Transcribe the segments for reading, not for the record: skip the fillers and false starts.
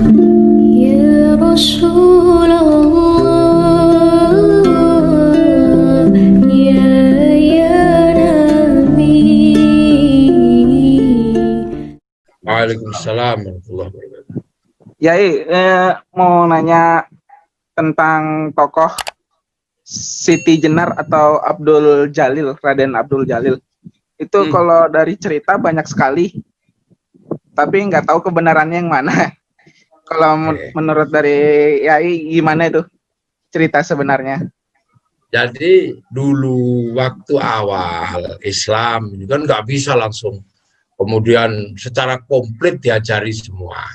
يا رسول الله يا نبي. Waalaikumsalam warahmatullahi wabarakatuh. Yai, mau nanya tentang tokoh Siti Jenar atau Abdul Jalil, Raden Abdul Jalil. Itu kalau dari cerita banyak sekali, tapi nggak tahu kebenarannya yang mana. Kalau menurut dari Yai, gimana itu cerita sebenarnya? Jadi dulu waktu awal Islam itu kan nggak bisa langsung kemudian secara komplit diajari semua.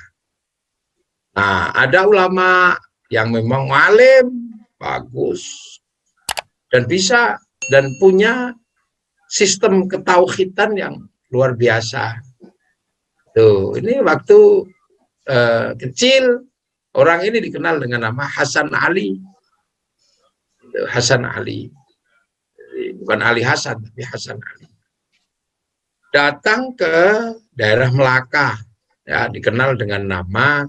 Nah, ada ulama yang memang alim, bagus, dan bisa, dan punya sistem ketauhidan yang luar biasa. Tuh, ini waktu kecil, orang ini dikenal dengan nama Hasan Ali. Hasan Ali. Bukan Ali Hasan, tapi Hasan Ali. Datang ke daerah Melaka, ya, dikenal dengan nama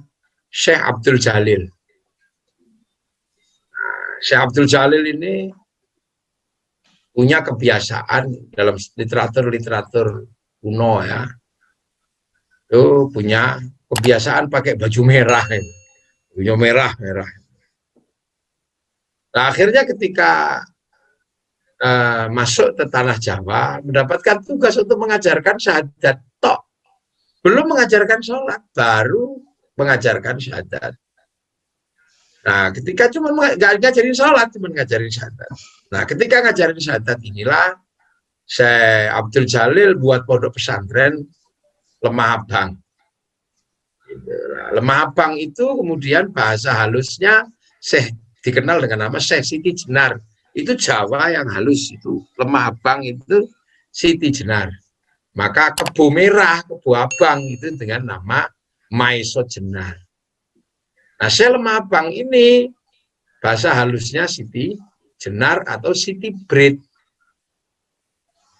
Syekh Abdul Jalil. Nah, Syekh Abdul Jalil ini punya kebiasaan dalam literatur kuno, ya. Itu punya kebiasaan pakai baju merah, baju merah. Nah, akhirnya ketika masuk ke tanah Jawa, mendapatkan tugas untuk mengajarkan syahadat tok. Belum mengajarkan sholat, baru mengajarkan syahadat. Nah, ketika cuma nggak ngajarin sholat, cuma ngajarin syahadat. Nah, ketika ngajarin syahadat inilah Syekh Abdul Jalil buat pondok pesantren Lemah Abang. Lemah Abang itu kemudian bahasa halusnya Syekh, dikenal dengan nama Syekh Siti Jenar. Itu Jawa yang halus itu. Lemah Abang itu Siti Jenar. Maka Kebo Merah, Kebo Abang itu dengan nama Maiso Jenar. Nah, Syekh Lemah Abang ini bahasa halusnya Siti Jenar atau Siti Brit.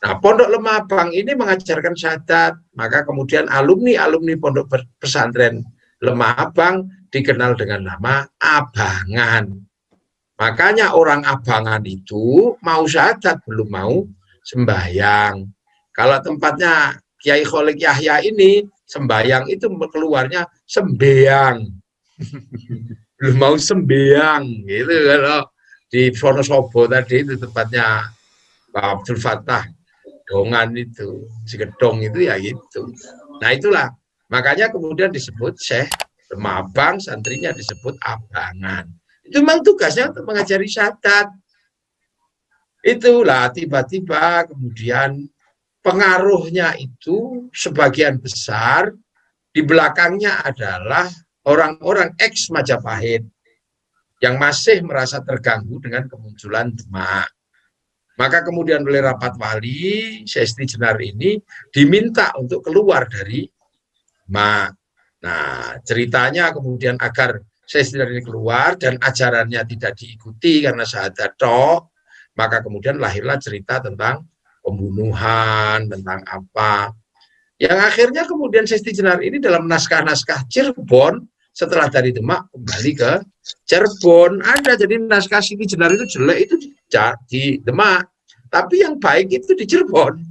Nah, Pondok Lemah Abang ini mengajarkan syahadat, maka kemudian alumni pondok pesantren Lemah Abang dikenal dengan nama Abangan. Makanya orang Abangan itu mau syahadat, belum mau sembahyang. Kalau tempatnya Kiai Kholik Yahya ini, sembahyang itu keluarnya sembeang. Belum mau sembeang, gitu. Kalau di Wonosobo tadi itu tempatnya Pak Abdul Fattah, Dongan itu, Sigedong itu ya gitu. Nah itulah, makanya kemudian disebut Syekh Lemah Abang, santrinya disebut Abangan. Itu memang tugasnya untuk mengajari syahadat. Itulah tiba-tiba kemudian pengaruhnya itu sebagian besar di belakangnya adalah orang-orang ex Majapahit yang masih merasa terganggu dengan kemunculan Demak. Maka kemudian oleh rapat wali, Syekh Siti Jenar ini diminta untuk keluar dari Demak. Nah, ceritanya kemudian agar Syekh Siti Jenar ini keluar dan ajarannya tidak diikuti karena syahadat tok, maka kemudian lahirlah cerita tentang pembunuhan, tentang apa. Yang akhirnya kemudian Syekh Siti Jenar ini dalam naskah-naskah Cirebon, setelah dari Demak kembali ke Cirebon, ada. Jadi naskah Siti Jenar itu jelek itu di Demak, tapi yang baik itu di Cirebon.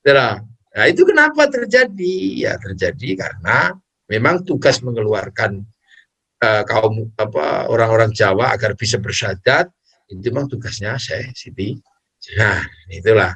Nah, itu kenapa terjadi? Ya terjadi karena memang tugas mengeluarkan kaum orang-orang Jawa agar bisa bersyahadat itu memang tugasnya Syekh Siti Jenar. Itulah.